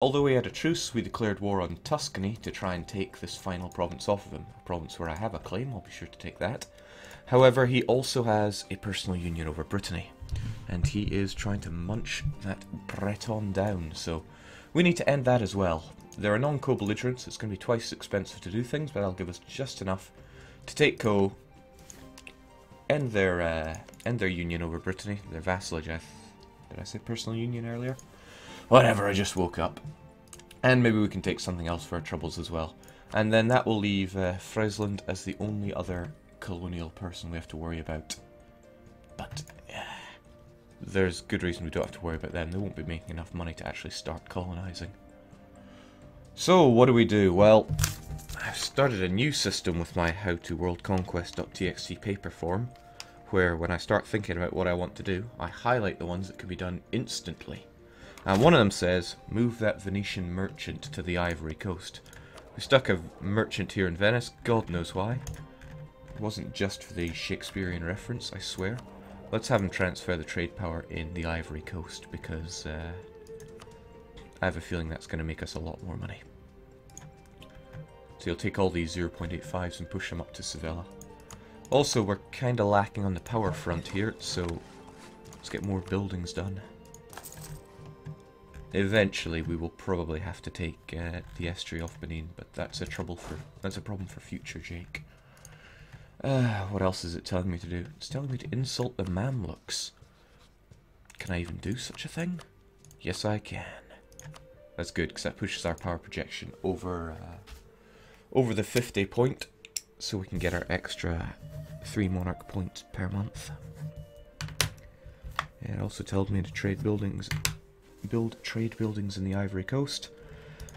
Although we had a truce, we declared war on Tuscany to try and take this final province off of him. A province where I have a claim, I'll be sure to take that. However, he also has a personal union over Brittany, and he is trying to munch that Breton down, so we need to end that as well. There are non-co-belligerents, it's going to be twice as expensive to do things, but that'll give us just enough to take Co, end their union over Brittany, their vassalage. Did I say personal union earlier? Whatever, I just woke up. And maybe we can take something else for our troubles as well. And then that will leave Friesland as the only other colonial person we have to worry about. But there's good reason we don't have to worry about them. They won't be making enough money to actually start colonizing. So what do? Well, I've started a new system with my howtoworldconquest.txt paper form, where when I start thinking about what I want to do, I highlight the ones that can be done instantly. And one of them says, move that Venetian merchant to the Ivory Coast. We stuck a merchant here in Venice, God knows why. It wasn't just for the Shakespearean reference, I swear. Let's have him transfer the trade power in the Ivory Coast, because I have a feeling that's going to make us a lot more money. So you'll take all these 0.85s and push them up to Sevilla. Also, we're kind of lacking on the power front here, so let's get more buildings done. Eventually, we will probably have to take the estuary off Benin, but that's a problem for future Jake. What else is it telling me to do? It's telling me to insult the Mamluks. Can I even do such a thing? Yes, I can. That's good, because that pushes our power projection over the 50 point, so we can get our extra 3 monarch points per month. It also told me to build trade buildings in the Ivory Coast,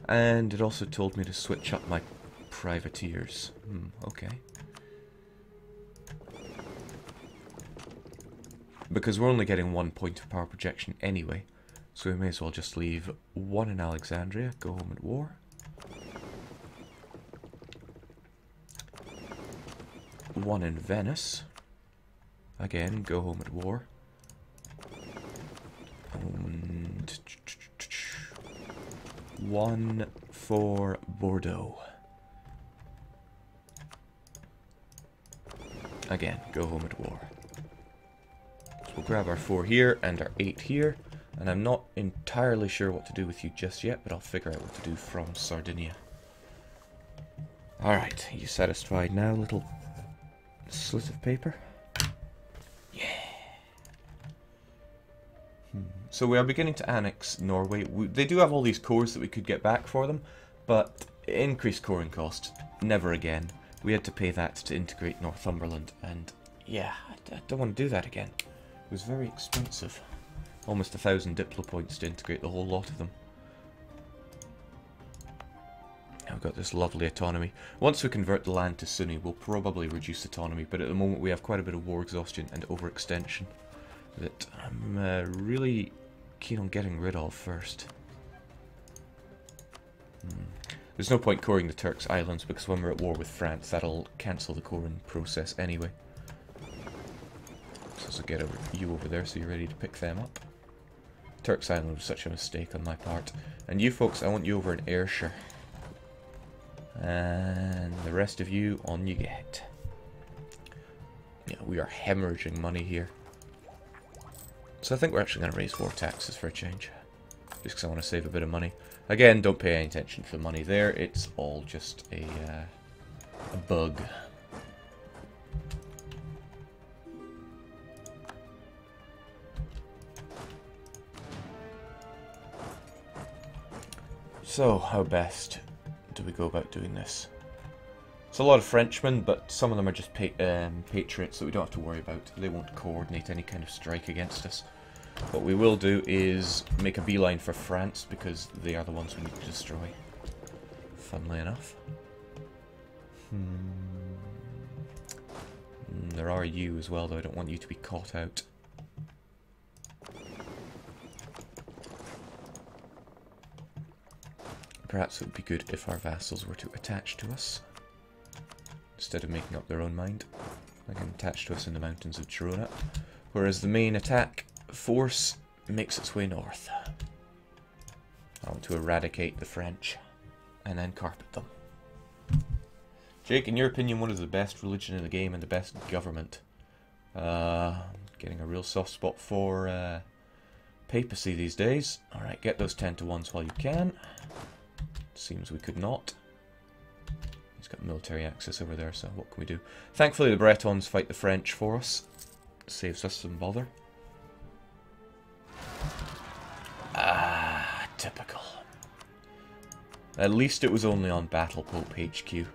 and it also told me to switch up my privateers. Okay. Because we're only getting 1 point of power projection anyway, so we may as well just leave 1 in Alexandria, go home at war. 1 in Venice, again, go home at war. And 1 for Bordeaux. Again, go home at war. So we'll grab our 4 here and our 8 here. And I'm not entirely sure what to do with you just yet, but I'll figure out what to do from Sardinia. Alright, are you satisfied now, little slit of paper? Yeah. So we are beginning to annex Norway. They do have all these cores that we could get back for them, but increased coring cost, never again. We had to pay that to integrate Northumberland, and yeah, I don't want to do that again. It was very expensive. Almost 1,000 diplo points to integrate the whole lot of them. Now we've got this lovely autonomy. Once we convert the land to Sunni, we'll probably reduce autonomy, but at the moment we have quite a bit of war exhaustion and overextension that I'm really keen on getting rid of first. There's no point coring the Turks' islands, because when we're at war with France, that'll cancel the coring process anyway. So get you over there so you're ready to pick them up. Turks' island was such a mistake on my part. And you folks, I want you over in Ayrshire. And the rest of you, on you get. Yeah, we are hemorrhaging money here. So I think we're actually going to raise war taxes for a change. Just because I want to save a bit of money. Again, don't pay any attention to the money there. It's all just a bug. So, how best do we go about doing this? It's a lot of Frenchmen, but some of them are just patriots that we don't have to worry about. They won't coordinate any kind of strike against us. What we will do is make a beeline for France, because they are the ones we need to destroy. Funnily enough. There are you as well, though I don't want you to be caught out. Perhaps it would be good if our vassals were to attach to us, instead of making up their own mind. They can attach to us in the mountains of Girona, whereas the main attack force makes its way north. I want to eradicate the French and then carpet them. Jake, in your opinion, what is the best religion in the game and the best government? Getting a real soft spot for papacy these days. Alright, get those 10 to 1s while you can. Seems we could not. He's got military access over there, so what can we do? Thankfully the Bretons fight the French for us. Saves us some bother. Ah, typical. At least it was only on Battle Pope HQ.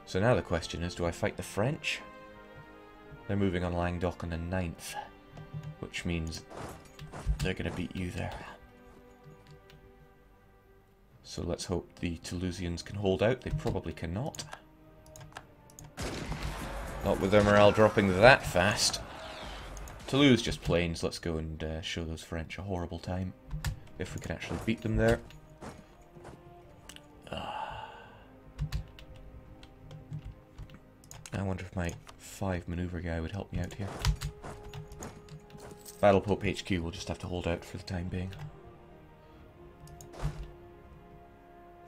So now the question is, do I fight the French? They're moving on Languedoc on the 9th, which means they're going to beat you there. So let's hope the Toulousians can hold out. They probably cannot. Not with their morale dropping that fast. Toulouse just plains. Let's go and show those French a horrible time. If we can actually beat them there. I wonder if my 5 maneuver guy would help me out here. Battle Pope HQ will just have to hold out for the time being.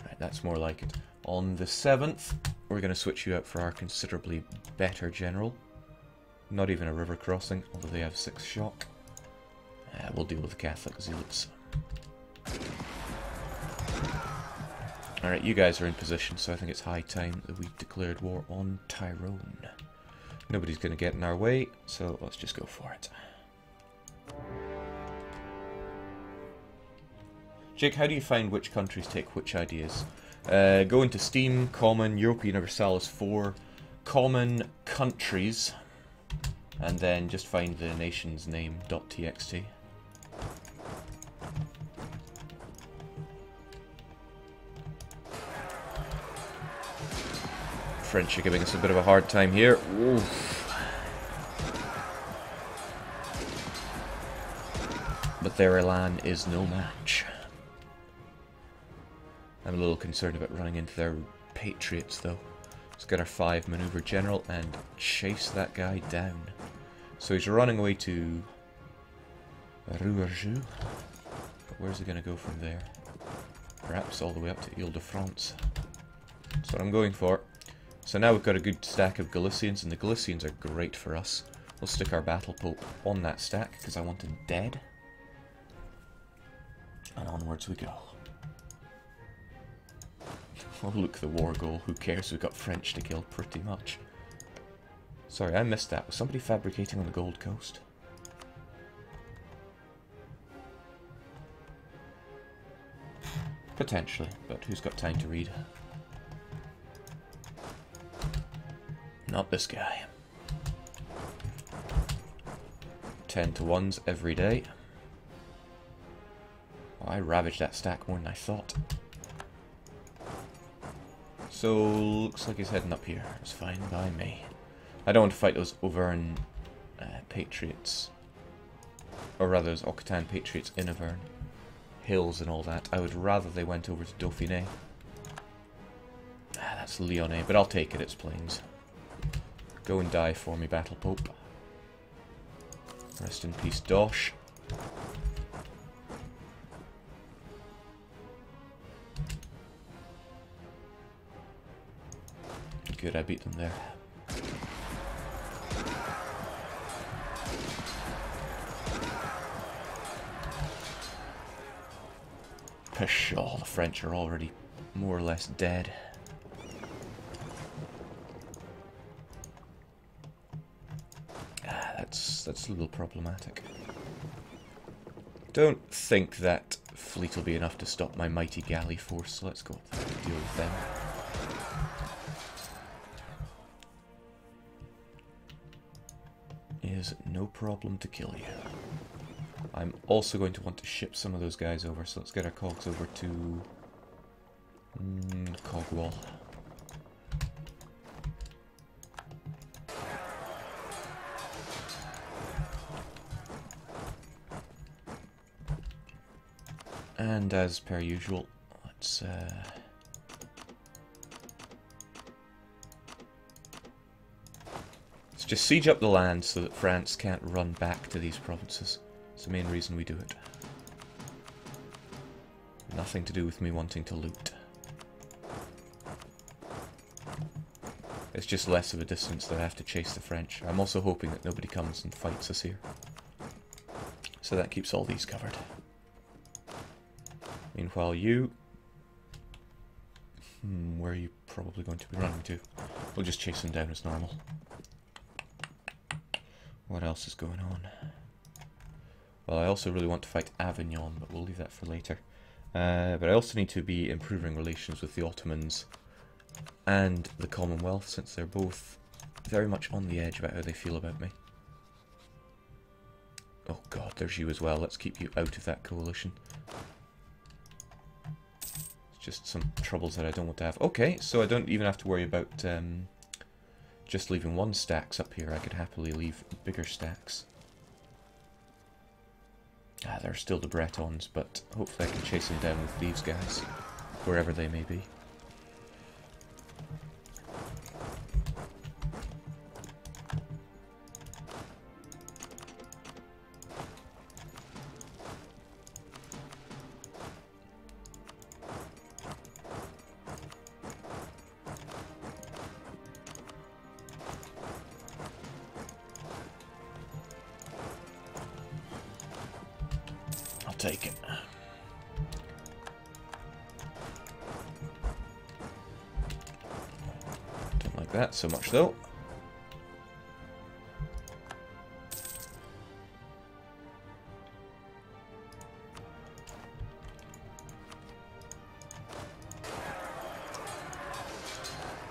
Right, that's more like it. On the 7th, we're going to switch you out for our considerably better general. Not even a river crossing, although they have 6 shock. We'll deal with the Catholic zealots. Alright, you guys are in position, so I think it's high time that we declared war on Tyrone. Nobody's going to get in our way, so let's just go for it. Jake, how do you find which countries take which ideas? Go into Steam, Common, Europa Universalis 4, Common, Countries, and then just find the nation's name.txt. French are giving us a bit of a hard time here. Oof. But their elan is no match. I'm a little concerned about running into their patriots though. Let's get our 5 maneuver general and chase that guy down. So he's running away to Rouergue. But where's he going to go from there? Perhaps all the way up to Ile-de-France. That's what I'm going for. So now we've got a good stack of Galicians, and the Galicians are great for us. We'll stick our Battle Pope on that stack, because I want him dead. And onwards we go. Oh look, the war goal. Who cares? We've got French to kill pretty much. Sorry, I missed that. Was somebody fabricating on the Gold Coast? Potentially, but who's got time to read? Not this guy. 10 to 1s every day. Oh, I ravaged that stack more than I thought. So, looks like he's heading up here. It's fine by me. I don't want to fight those Auvergne patriots. Or rather, those Occitan patriots in Auvergne. Hills and all that. I would rather they went over to Dauphiné. Ah, that's Lyonnais, but I'll take it, it's plains. Go and die for me, Battle Pope. Rest in peace, Dosh. Good, I beat them there. Pshaw, the French are already more or less dead. That's a little problematic. Don't think that fleet will be enough to stop my mighty galley force, so let's go up there and deal with them. Is no problem to kill you. I'm also going to want to ship some of those guys over, so let's get our cogs over to Cogwall. And as per usual, let's just siege up the land so that France can't run back to these provinces. It's the main reason we do it. Nothing to do with me wanting to loot. It's just less of a distance that I have to chase the French. I'm also hoping that nobody comes and fights us here. So that keeps all these covered. Meanwhile, you... where are you probably going to be running to? We'll just chase them down as normal. What else is going on? Well, I also really want to fight Avignon, but we'll leave that for later. But I also need to be improving relations with the Ottomans and the Commonwealth, since they're both very much on the edge about how they feel about me. Oh god, there's you as well. Let's keep you out of that coalition. It's just some troubles that I don't want to have. Okay, so I don't even have to worry about just leaving one stacks up here. I could happily leave bigger stacks. Ah, there are still the Bretons, but hopefully I can chase them down with these guys, wherever they may be. Take it. Don't like that so much though.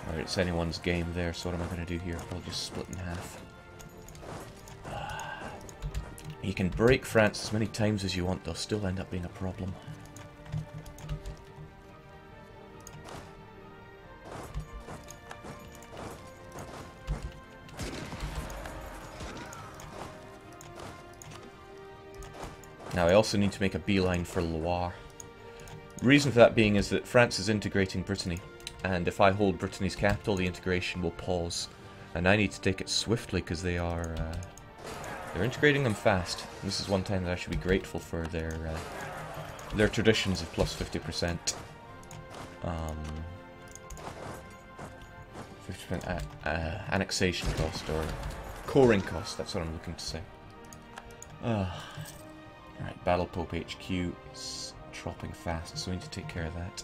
Alright, it's anyone's game there, so what am I going to do here? I'll just split in half. You can break France as many times as you want, they'll still end up being a problem. Now I also need to make a beeline for Loire. The reason for that being is that France is integrating Brittany, and if I hold Brittany's capital, the integration will pause. And I need to take it swiftly because they are... they're integrating them fast. This is one time that I should be grateful for their traditions of plus 50%. 50% annexation cost, or coring cost, that's what I'm looking to say. Alright, Battle Pope HQ is dropping fast, so we need to take care of that.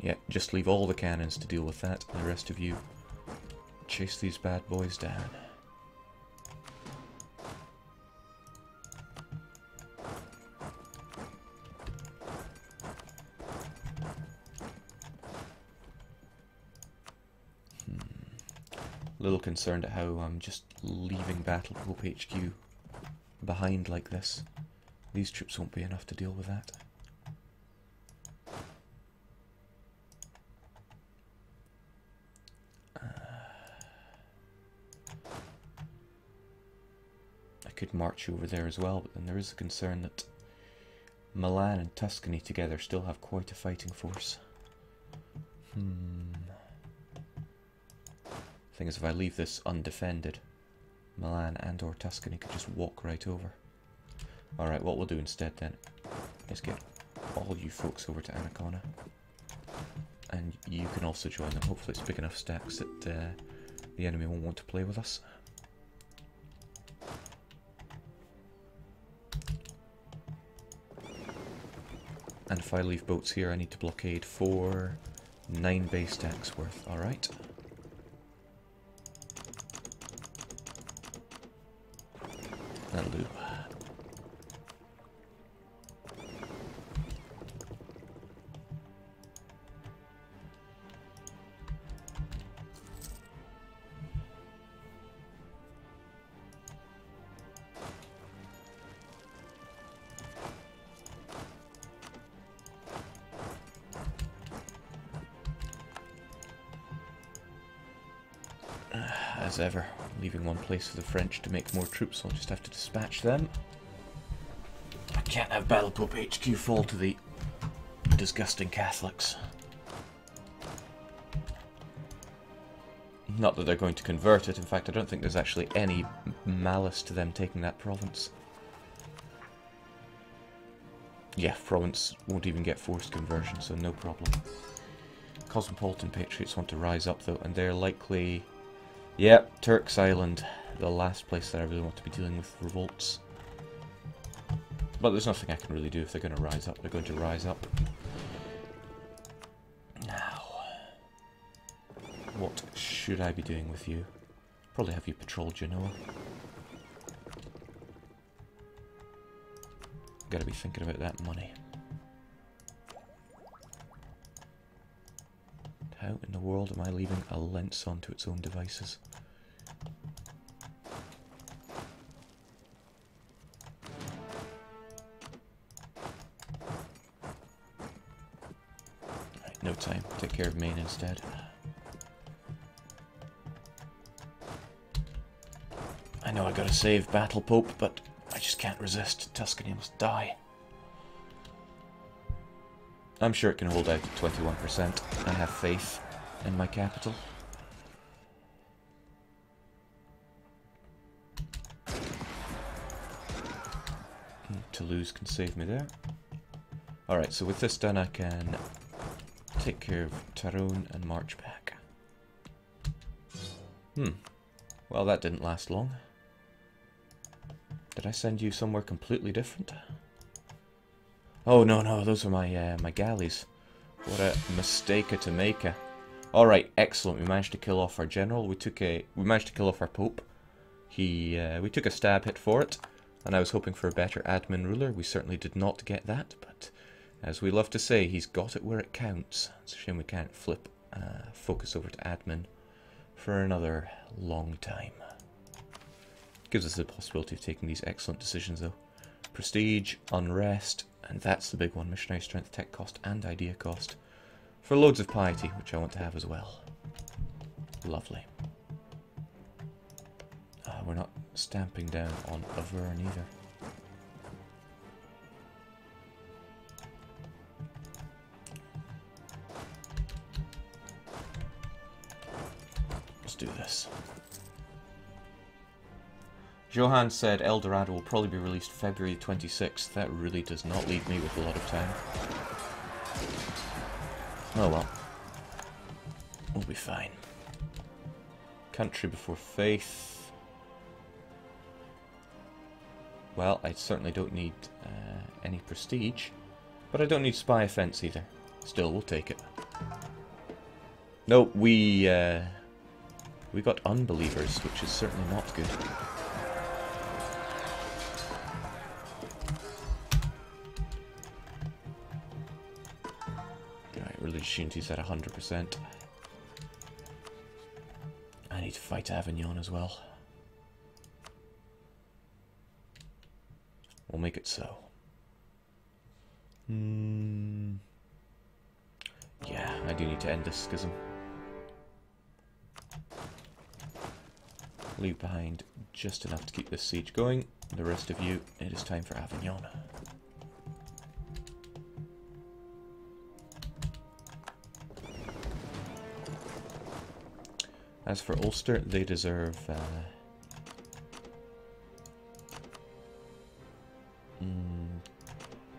Yeah, just leave all the cannons to deal with that, and the rest of you chase these bad boys down. A little concerned at how I'm just leaving Battle Pope HQ behind like this. These troops won't be enough to deal with that. Could march over there as well, but then there is a concern that Milan and Tuscany together still have quite a fighting force. Thing is, if I leave this undefended, Milan and or Tuscany could just walk right over. Alright, what we'll do instead then is get all you folks over to Ancona, and you can also join them. Hopefully it's big enough stacks that the enemy won't want to play with us. And if I leave boats here, I need to blockade for 9 base stacks worth. Alright. That'll do. As ever, leaving one place for the French to make more troops, I'll just have to dispatch them. Can't have Battle Pope HQ fall to the disgusting Catholics. Not that they're going to convert it. In fact, I don't think there's actually any malice to them taking that province. Yeah, province won't even get forced conversion, so no problem. Cosmopolitan Patriots want to rise up, though, and they're likely... Yep, Turks Island, the last place that I really want to be dealing with revolts. But there's nothing I can really do if they're going to rise up. They're going to rise up. Now, what should I be doing with you? Probably have you patrol Genoa. Gotta be thinking about that money. How in the world am I leaving a Lentz onto its own devices? Right, no time. Take care of Maine instead. I know I gotta save Battle Pope, but I just can't resist. Tuscany must die. I'm sure it can hold out at 21%. I have faith in my capital. Toulouse can save me there. Alright, so with this done I can take care of Tyrone and march back. Well, that didn't last long. Did I send you somewhere completely different? Oh, no, those are my my galleys. What a mistake to make. Alright, excellent. We managed to kill off our general. We managed to kill off our pope. We took a stab hit for it, and I was hoping for a better admin ruler. We certainly did not get that, but as we love to say, he's got it where it counts. It's a shame we can't flip focus over to admin for another long time. Gives us the possibility of taking these excellent decisions, though. Prestige, unrest, and that's the big one. Missionary strength, tech cost, and idea cost. For loads of piety, which I want to have as well. Lovely. We're not stamping down on Auvergne either. Let's do this. Johan said El Dorado will probably be released February 26th. That really does not leave me with a lot of time. Oh well. We'll be fine. Country before faith. Well, I certainly don't need any prestige. But I don't need spy offense either. Still, we'll take it. No, we got unbelievers, which is certainly not good. Religious unity's at 100%. I need to fight Avignon as well. We'll make it so. Yeah, I do need to end this schism. Leave behind just enough to keep this siege going. The rest of you, it is time for Avignon. As for Ulster, they deserve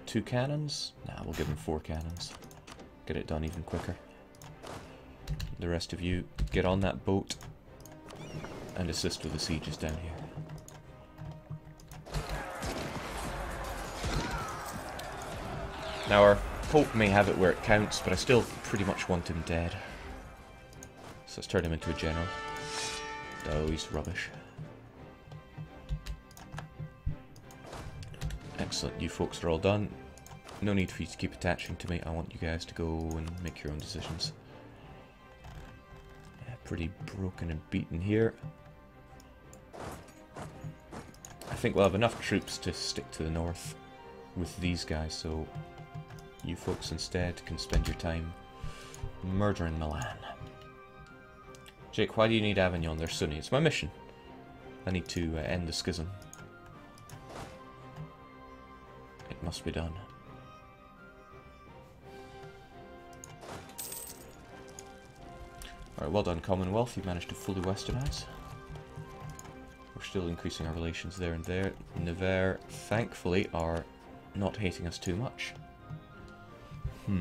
2 cannons? Nah, we'll give them 4 cannons. Get it done even quicker. The rest of you, get on that boat and assist with the sieges down here. Now our Pope may have it where it counts, but I still pretty much want him dead. So let's turn him into a general. Oh, he's rubbish. Excellent, you folks are all done. No need for you to keep attaching to me. I want you guys to go and make your own decisions. Yeah, pretty broken and beaten here. I think we'll have enough troops to stick to the north with these guys, so you folks instead can spend your time murdering Milan. Jake, why do you need Avignon? They're Sunni. It's my mission. I need to end the schism. It must be done. Alright, well done, Commonwealth. You've managed to fully westernize. We're still increasing our relations there and there. Nevers, thankfully, are not hating us too much. Yeah,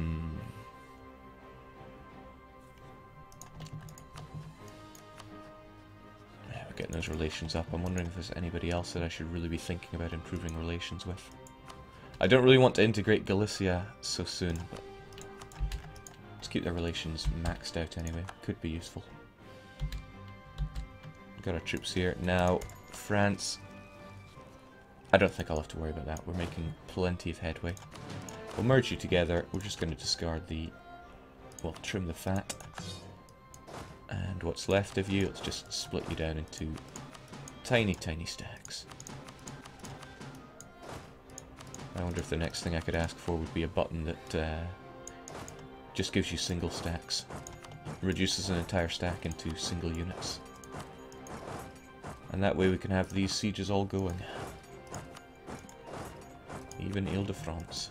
we're getting those relations up. I'm wondering if there's anybody else that I should really be thinking about improving relations with. I don't really want to integrate Galicia so soon, but let's keep their relations maxed out anyway. Could be useful. Got our troops here. Now, France. I don't think I'll have to worry about that. We're making plenty of headway. We'll merge you together. We're just going to discard the... well, trim the fat. And what's left of you, let's just split you down into tiny, tiny stacks. I wonder if the next thing I could ask for would be a button that just gives you single stacks. Reduces an entire stack into single units. And that way we can have these sieges all going. Even Ile-de-France.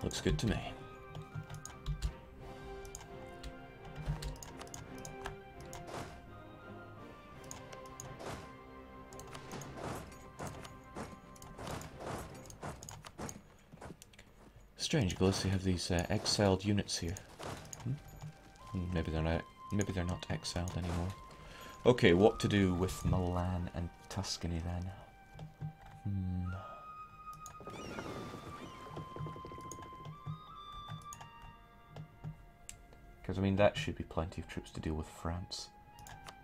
Looks good to me. Strange, Galicia have these exiled units here. Maybe they're not. Maybe they're not exiled anymore. Okay, what to do with Milan and Tuscany then? Because I mean that should be plenty of troops to deal with France,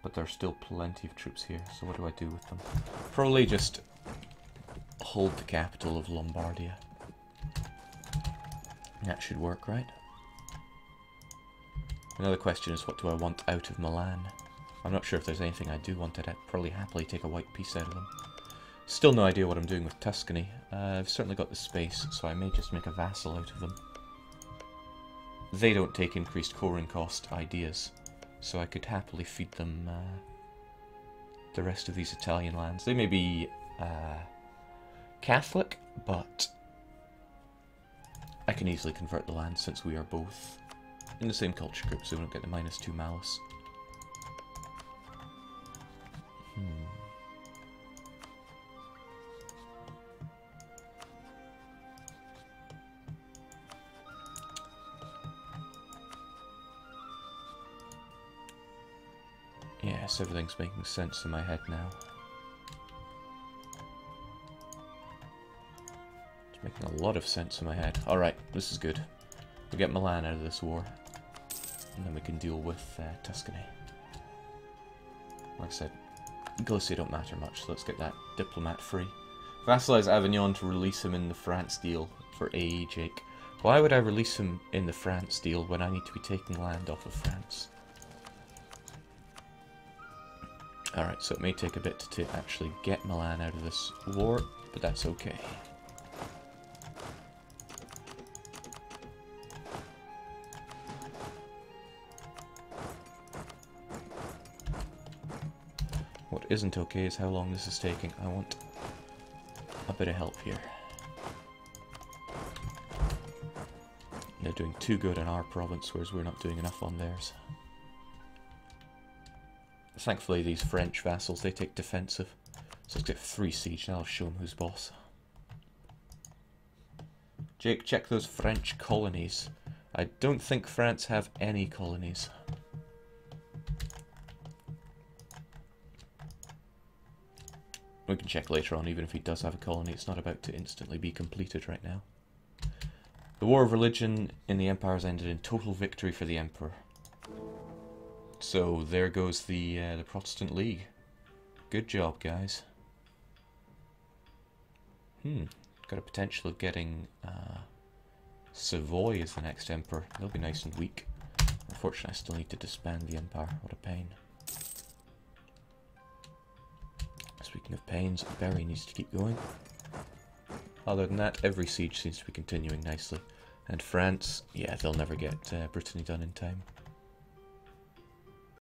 but there's still plenty of troops here. So what do I do with them? Probably just hold the capital of Lombardia. That should work, right? Another question is, what do I want out of Milan? I'm not sure if there's anything I do want. I'd probably happily take a white piece out of them. Still no idea what I'm doing with Tuscany. I've certainly got the space, so I may just make a vassal out of them. They don't take increased coring cost ideas, so I could happily feed them the rest of these Italian lands. They may be Catholic, but I can easily convert the land since we are both in the same culture group, so we don't get the -2 malice. Yes, everything's making sense in my head now. It's making a lot of sense in my head. Alright, this is good. We get Milan out of this war, and then we can deal with Tuscany. Like I said, Galicia don't matter much, so let's get that diplomat free. Vassalize Avignon to release him in the France deal for AE Jake. Why would I release him in the France deal when I need to be taking land off of France? Alright, so it may take a bit to actually get Milan out of this war, but that's okay. What isn't okay is how long this is taking. I want a bit of help here. They're doing too good in our province, whereas we're not doing enough on theirs. Thankfully, these French vassals, they take defensive. So let's get 3 siege, now I'll show them who's boss. Jake, check those French colonies. I don't think France have any colonies. We can check later on, even if he does have a colony, it's not about to instantly be completed right now. The War of Religion in the Empire has ended in total victory for the Emperor. So there goes the Protestant League. Good job, guys. Got a potential of getting Savoy as the next emperor. They'll be nice and weak. Unfortunately, I still need to disband the empire. What a pain. Speaking of pains, Berry needs to keep going. Other than that, every siege seems to be continuing nicely. And France, yeah, they'll never get Brittany done in time.